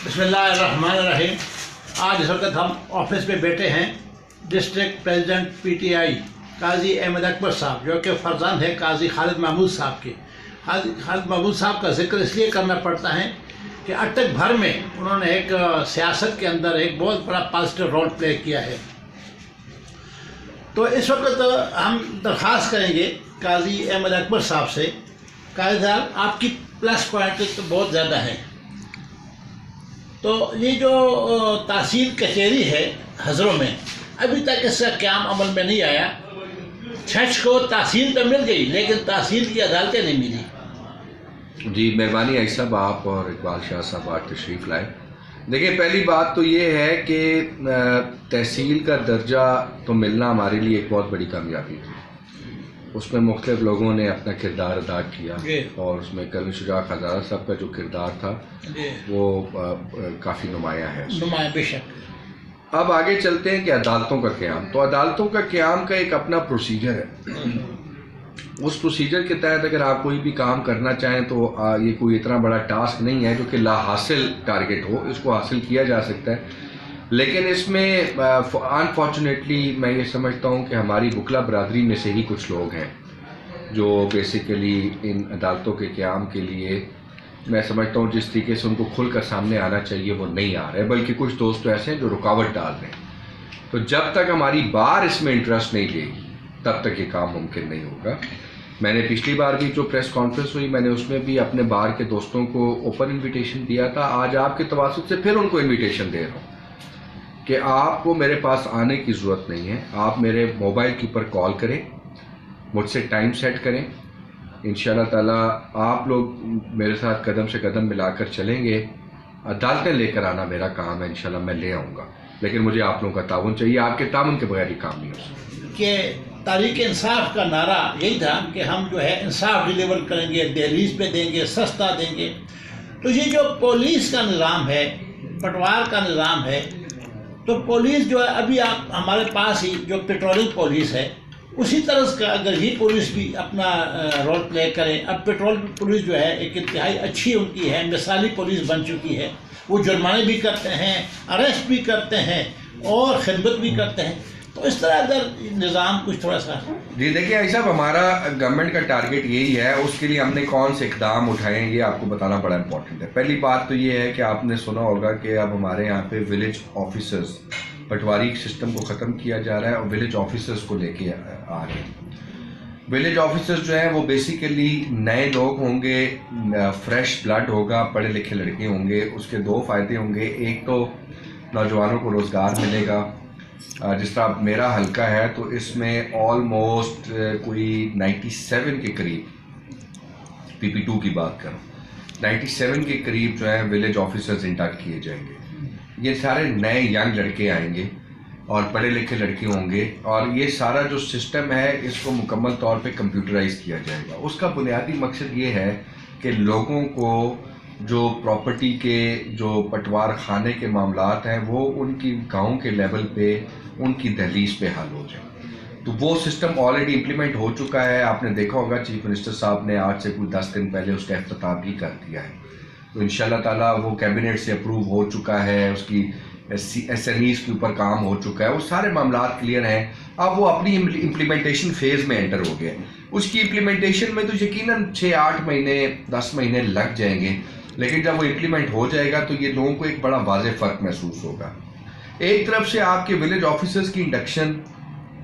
بسم اللہ الرحمن الرحیم۔ آج اس وقت ہم آفس میں بیٹھے ہیں district president P T I قاضی احمد اکبر صاحب، جو کہ فرزند ہے قاضی خالد محمود صاحب کے۔ خالد محمود صاحب کا ذکر اس لیے کرنا پڑتا ہے کہ اٹک بھر میں انہوں نے ایک سیاست کے اندر ایک بہت بڑا پازیٹیو رول پلے کیا ہے۔ تو اس وقت ہم درخواست کریں گے قاضی احمد اکبر صاحب سے، قاضی صاحب آپ کی پلس پوائنٹ تو بہت زیادہ ہے، تو یہ جو تحصیل کچہری ہے ہزروں میں، ابھی تک اس کا قیام عمل میں نہیں آیا۔ چھچ کو تحصیل تو مل گئی لیکن تحصیل کی عدالتیں نہیں ملی۔ جی مہربانی عائشہ صاحب، آپ اور اقبال شاہ صاحب آج تشریف لائے۔ دیکھیں، پہلی بات تو یہ ہے کہ تحصیل کا درجہ تو ملنا ہمارے لیے ایک بہت بڑی کامیابی تھی۔ اس میں مختلف لوگوں نے اپنا کردار ادا کیا اور اس میں کرنل شجاع خزارہ صاحب کا جو کردار تھا وہ کافی نمایاں ہے۔ نمایاں بے شک۔ اب آگے چلتے ہیں کہ عدالتوں کا قیام، تو عدالتوں کا قیام کا ایک اپنا پروسیجر ہے۔ اس پروسیجر کے تحت اگر آپ کوئی بھی کام کرنا چاہیں تو یہ کوئی اتنا بڑا ٹاسک نہیں ہے جو کہ لا حاصل ٹارگٹ ہو، اس کو حاصل کیا جا سکتا ہے۔ لیکن اس میں انفارچونیٹلی میں یہ سمجھتا ہوں کہ ہماری وکلا برادری میں سے ہی کچھ لوگ ہیں جو بیسیکلی ان عدالتوں کے قیام کے لیے، میں سمجھتا ہوں جس طریقے سے ان کو کھل کر سامنے آنا چاہیے وہ نہیں آ رہے، بلکہ کچھ دوست تو ایسے ہیں جو رکاوٹ ڈال رہے ہیں۔ تو جب تک ہماری بار اس میں انٹرسٹ نہیں لے گی تب تک یہ کام ممکن نہیں ہوگا۔ میں نے پچھلی بار بھی جو پریس کانفرنس ہوئی، میں نے اس میں بھی اپنے بار کے دوستوں کو اوپن انویٹیشن دیا تھا۔ آج آپ کے تواسط سے پھر ان کو انویٹیشن دے رہا ہوں کہ آپ کو میرے پاس آنے کی ضرورت نہیں ہے، آپ میرے موبائل کے اوپر کال کریں، مجھ سے ٹائم سیٹ کریں، انشاءاللہ تعالیٰ آپ لوگ میرے ساتھ قدم سے قدم ملا کر چلیں گے۔ عدالتیں لے کر آنا میرا کام ہے، انشاءاللہ میں لے آؤں گا، لیکن مجھے آپ لوگوں کا تعاون چاہیے۔ آپ کے تعاون کے بغیر یہ کام نہیں ہو سکتا۔ کہ تحریک انصاف کا نعرہ یہی تھا کہ ہم جو ہے انصاف ڈیلیور کریں گے، دہلیز پہ دیں گے، سستا دیں گے۔ تو یہ جو پولیس کا نظام ہے، پٹوار کا نظام ہے، تو پولیس جو ہے ابھی آپ ہمارے پاس ہی جو پیٹرولنگ پولیس ہے، اسی طرح کا اگر یہ پولیس بھی اپنا رول پلے کرے۔ اب پیٹرول پولیس جو ہے ایک انتہائی اچھی ان کی ہے، مثالی پولیس بن چکی ہے۔ وہ جرمانے بھی کرتے ہیں، اریسٹ بھی کرتے ہیں اور خدمت بھی کرتے ہیں۔ تو اس طرح اگر نظام کچھ تھوڑا سا۔ جی دیکھیے عائشہ صاحب، ہمارا گورنمنٹ کا ٹارگٹ یہی ہے، اس کے لیے ہم نے کون سے اقدام اٹھائے ہیں یہ آپ کو بتانا بڑا امپورٹنٹ ہے۔ پہلی بات تو یہ ہے کہ آپ نے سنا ہوگا کہ اب ہمارے یہاں پہ ولیج آفیسرز، پٹواری سسٹم کو ختم کیا جا رہا ہے اور ولیج آفیسرز کو لے کے آ رہے ہیں۔ ولیج آفیسرز جو ہیں وہ بیسیکلی نئے لوگ ہوں گے، فریش بلڈ ہوگا، پڑھے لکھے لڑکے ہوں گے۔ اس کے دو فائدے ہوں گے، ایک تو نوجوانوں کو روزگار ملے گا۔ جس طرح میرا حلقہ ہے تو اس میں آلموسٹ کوئی 97 کے قریب، پی پی 2 کی بات کروں، 97 کے قریب جو ہیں ولیج آفیسرز انڈکٹ کیے جائیں گے۔ یہ سارے نئے ینگ لڑکے آئیں گے اور پڑھے لکھے لڑکے ہوں گے، اور یہ سارا جو سسٹم ہے اس کو مکمل طور پہ کمپیوٹرائز کیا جائے گا۔ اس کا بنیادی مقصد یہ ہے کہ لوگوں کو جو پراپرٹی کے، جو پٹوار خانے کے معاملات ہیں، وہ ان کی گاؤں کے لیول پہ، ان کی دہلیز پہ حل ہو جائیں۔ تو وہ سسٹم آلریڈی امپلیمنٹ ہو چکا ہے۔ آپ نے دیکھا ہوگا چیف منسٹر صاحب نے آج سے کوئی 10 دن پہلے اس کا افتتاح بھی کر دیا ہے۔ تو انشاءاللہ تعالیٰ وہ کیبنٹ سے اپروو ہو چکا ہے، اس کی ایس این ایز کے اوپر کام ہو چکا ہے، وہ سارے معاملات کلیئر ہیں۔ اب وہ اپنی امپلیمنٹیشن فیز میں انٹر ہو گئے۔ اس کی امپلیمنٹیشن میں تو یقیناً 6-8 مہینے 10 مہینے لگ جائیں گے، لیکن جب وہ امپلیمنٹ ہو جائے گا تو یہ لوگوں کو ایک بڑا واضح فرق محسوس ہوگا۔ ایک طرف سے آپ کے ولیج آفیسرز کی انڈکشن،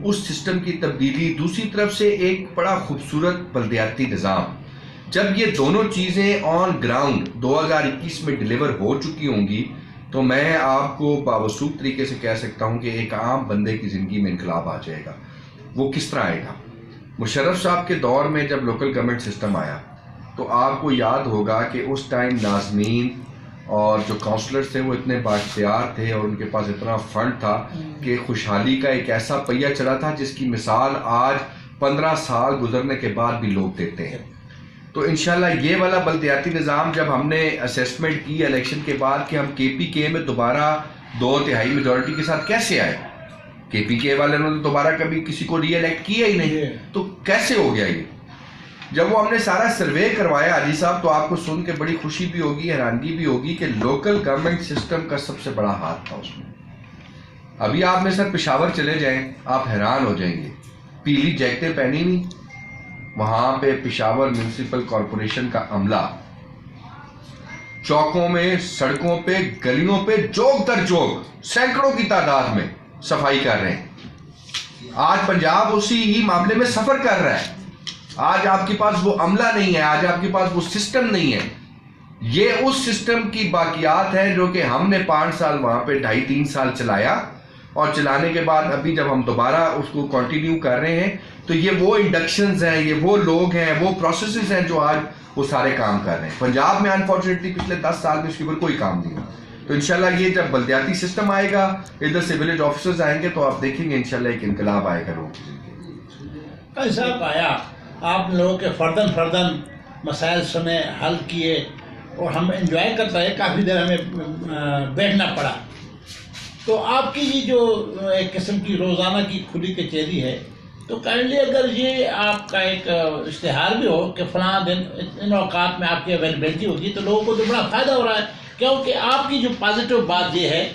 اس سسٹم کی تبدیلی، دوسری طرف سے ایک بڑا خوبصورت بلدیاتی نظام۔ جب یہ دونوں چیزیں آن گراؤنڈ 2021 میں ڈیلیور ہو چکی ہوں گی تو میں آپ کو باوثوق طریقے سے کہہ سکتا ہوں کہ ایک عام بندے کی زندگی میں انقلاب آ جائے گا۔ وہ کس طرح آئے گا؟ مشرف صاحب کے دور میں جب لوکل گورنمنٹ سسٹم آیا تو آپ کو یاد ہوگا کہ اس ٹائم ناظمین اور جو کاؤنسلرز تھے وہ اتنے بااختیار تھے اور ان کے پاس اتنا فنڈ تھا کہ خوشحالی کا ایک ایسا پہیہ چلا تھا جس کی مثال آج 15 سال گزرنے کے بعد بھی لوگ دیتے ہیں۔ تو انشاءاللہ یہ والا بلدیاتی نظام جب ہم نے اسیسمنٹ کی الیکشن کے بعد کہ ہم کے پی کے میں دوبارہ 2/3 میجورٹی کے ساتھ کیسے آئے، کے پی کے والے نے دوبارہ کبھی کسی کو ری الیکٹ کیا ہی نہیں، تو کیسے ہو گیا یہ؟ جب وہ ہم نے سارا سروے کروایا حاجی صاحب تو آپ کو سن کے بڑی خوشی بھی ہوگی، حیرانگی بھی ہوگی کہ لوکل گورنمنٹ سسٹم کا سب سے بڑا ہاتھ تھا اس میں۔ ابھی آپ میں سر پشاور چلے جائیں آپ حیران ہو جائیں گے، پیلی جیکٹیں پہنی نہیں، وہاں پہ پشاور میونسپل کارپوریشن کا عملہ چوکوں میں، سڑکوں پہ، گلیوں پہ، چوک در چوک سینکڑوں کی تعداد میں صفائی کر رہے ہیں۔ آج پنجاب اسی ہی معاملے میں سفر کر رہا ہے۔ آج آپ کے پاس وہ عملہ نہیں ہے، آج آپ کے پاس وہ سسٹم نہیں ہے۔ یہ اس سسٹم کی باقیات ہے جو کہ ہم نے 5 سال وہاں پہ 2.5-3 سال چلایا، اور چلانے کے بعد ابھی جب ہم دوبارہ اس کو کنٹینیو کر رہے ہیں تو یہ وہ انڈکشنز ہیں، یہ وہ لوگ ہیں، وہ پروسیسز ہیں جو آج وہ سارے کام کر رہے ہیں۔ پنجاب میں انفارچونیٹلی پچھلے 10 سال میں اس کے اوپر کوئی کام نہیں ہوا۔ تو انشاءاللہ یہ جب بلدیاتی سسٹم آئے گا، ادھر سے ولیج آفیسرز آئیں گے، تو آپ دیکھیں گے انشاءاللہ ایک انقلاب آئے گا لوگوں کی زندگی۔ قاضی صاحب آیا آپ لوگوں کے فرداً مسائل سنے، حل کیے، اور ہم انجوائے کرتے رہے، کافی دیر ہمیں بیٹھنا پڑا۔ تو آپ کی یہ جو ایک قسم کی روزانہ کی کھلی کچہری ہے، تو کائنڈلی اگر یہ آپ کا ایک اشتہار بھی ہو کہ فلاں دن ان اوقات میں آپ کی اویلیبلٹی ہوگی، تو لوگوں کو تو بڑا فائدہ ہو رہا ہے، کیونکہ آپ کی جو پازیٹیو بات یہ ہے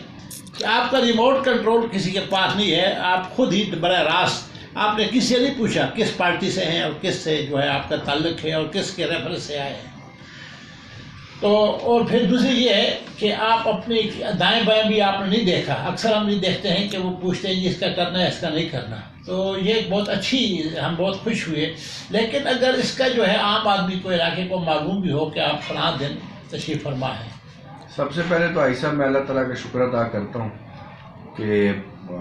کہ آپ کا ریموٹ کنٹرول کسی کے پاس نہیں ہے، آپ خود ہی براہ راست، آپ نے کسی سے نہیں پوچھا کس پارٹی سے ہیں اور کس سے جو ہے آپ کا تعلق ہے اور کس کے ریفرنس سے آئے ہیں۔ تو اور پھر دوسری یہ ہے کہ آپ اپنے دائیں بائیں بھی آپ نے نہیں دیکھا، اکثر ہم نہیں دیکھتے ہیں کہ وہ پوچھتے ہیں اس کا کرنا ہے، اس کا نہیں کرنا، تو یہ بہت اچھی، ہم بہت خوش ہوئے۔ لیکن اگر اس کا جو ہے عام آدمی کو، علاقے کو معلوم بھی ہو کہ آپ فلاں دن تشریف فرما ہے۔ سب سے پہلے تو ایسا میں اللہ تعالیٰ کا شکر ادا کرتا ہوں کہ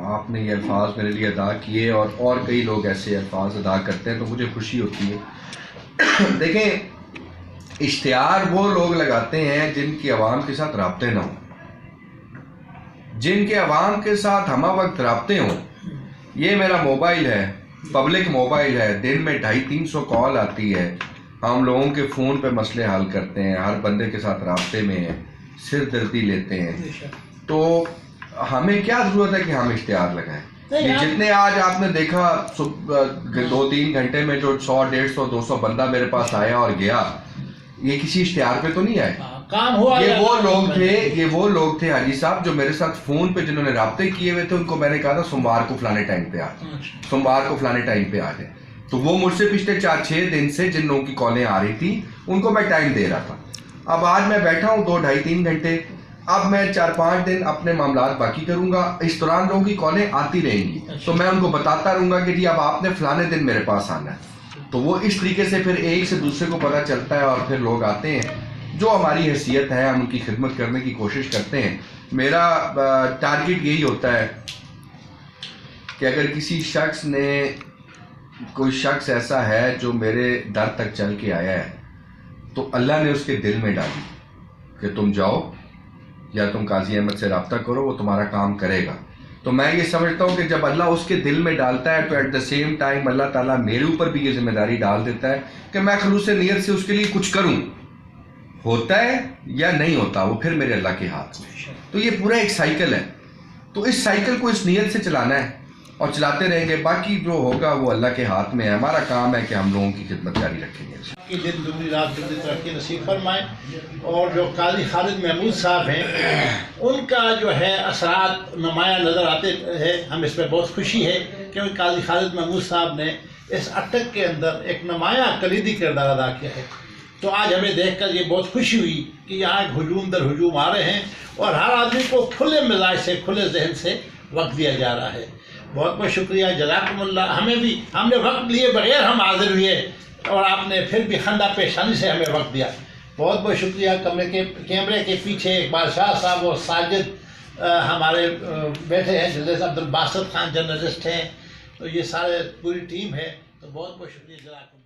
آپ نے یہ الفاظ میرے لیے ادا کیے، اور کئی لوگ ایسے الفاظ ادا کرتے ہیں تو مجھے خوشی ہوتی ہے۔ دیکھیں، اشتہار وہ لوگ لگاتے ہیں جن کی عوام کے ساتھ رابطے نہ ہوں، جن کے عوام کے ساتھ ہمہ وقت رابطے ہوں۔ یہ میرا موبائل ہے، پبلک موبائل ہے، دن میں 250-300 کال آتی ہے، ہم لوگوں کے فون پہ مسئلے حل کرتے ہیں، ہر بندے کے ساتھ رابطے میں ہیں، سر دردی لیتے ہیں۔ تو ہمیں کیا ضرورت ہے کہ ہم اشتہار لگائیں؟ یہ جتنے آج آپ نے دیکھا 2-3 گھنٹے میں جو 100-150 200 بندہ میرے پاس آیا اور گیا، یہ کسی اشتہار پہ تو نہیں آئے، کام ہوا۔ یہ وہ لوگ تھے حاجی صاحب جو میرے ساتھ فون پہ جنہوں نے رابطے کیے ہوئے تھے، ان کو میں نے کہا تھا سوموار کو فلانے ٹائم پہ سوموار کو فلانے ٹائم پہ آ جائیں۔ تو وہ مجھ سے پچھلے 4-6 دن سے جن لوگوں کی کالیں آ رہی تھی ان کو میں ٹائم دے رہا تھا۔ اب آج میں بیٹھا ہوں 2-2.5-3 گھنٹے، اب میں 4-5 دن اپنے معاملات باقی کروں گا، اس دوران لوگوں کی کالیں آتی رہیں گی، تو میں ان کو بتاتا رہوں گا کہ جی اب آپ نے فلانے دن میرے پاس آنا ہے۔ تو وہ اس طریقے سے پھر ایک سے دوسرے کو پتہ چلتا ہے، اور پھر لوگ آتے ہیں۔ جو ہماری حیثیت ہے ہم ان کی خدمت کرنے کی کوشش کرتے ہیں۔ میرا ٹارگٹ یہی ہوتا ہے کہ اگر کسی شخص نے، کوئی شخص ایسا ہے جو میرے در تک چل کے آیا ہے، تو اللہ نے اس کے دل میں ڈالی کہ تم جاؤ یا تم قاضی احمد سے رابطہ کرو، وہ تمہارا کام کرے گا۔ تو میں یہ سمجھتا ہوں کہ جب اللہ اس کے دل میں ڈالتا ہے تو ایٹ دا سیم ٹائم اللہ تعالیٰ میرے اوپر بھی یہ ذمہ داری ڈال دیتا ہے کہ میں خلوص نیت سے اس کے لیے کچھ کروں۔ ہوتا ہے یا نہیں ہوتا وہ پھر میرے اللہ کے ہاتھ میں۔ تو یہ پورا ایک سائیکل ہے، تو اس سائیکل کو اس نیت سے چلانا ہے اور چلاتے رہیں گے، باقی جو ہوگا وہ اللہ کے ہاتھ میں ہے۔ ہمارا کام ہے کہ ہم لوگوں کی خدمت جاری رکھیں گے۔ کہ دن دگنی رات چوگنی ترقی نصیب فرمائیں۔ اور جو قاضی خالد محمود صاحب ہیں، ان کا جو ہے اثرات نمایاں نظر آتے ہیں۔ ہم اس میں بہت خوشی ہے کیونکہ قاضی خالد محمود صاحب نے اس اٹک کے اندر ایک نمایاں کلیدی کردار ادا کیا ہے۔ تو آج ہمیں دیکھ کر یہ بہت خوشی ہوئی کہ یہاں ہجوم در ہجوم آ رہے ہیں، اور ہر آدمی کو کھلے مزاج سے، کھلے ذہن سے وقت دیا جا رہا ہے۔ بہت بہت شکریہ، جزاکم اللہ۔ ہم نے وقت لیے بغیر ہم حاضر ہوئے، اور آپ نے پھر بھی خندہ پیشانی سے ہمیں وقت دیا۔ بہت بہت شکریہ۔ کیمرے کے پیچھے اقبال شاہ صاحب اور ساجد ہمارے بیٹھے ہیں، جیسے عبد الباسط خان جرنلسٹ ہیں، تو یہ سارے پوری ٹیم ہے، تو بہت بہت شکریہ، جزاکم اللہ۔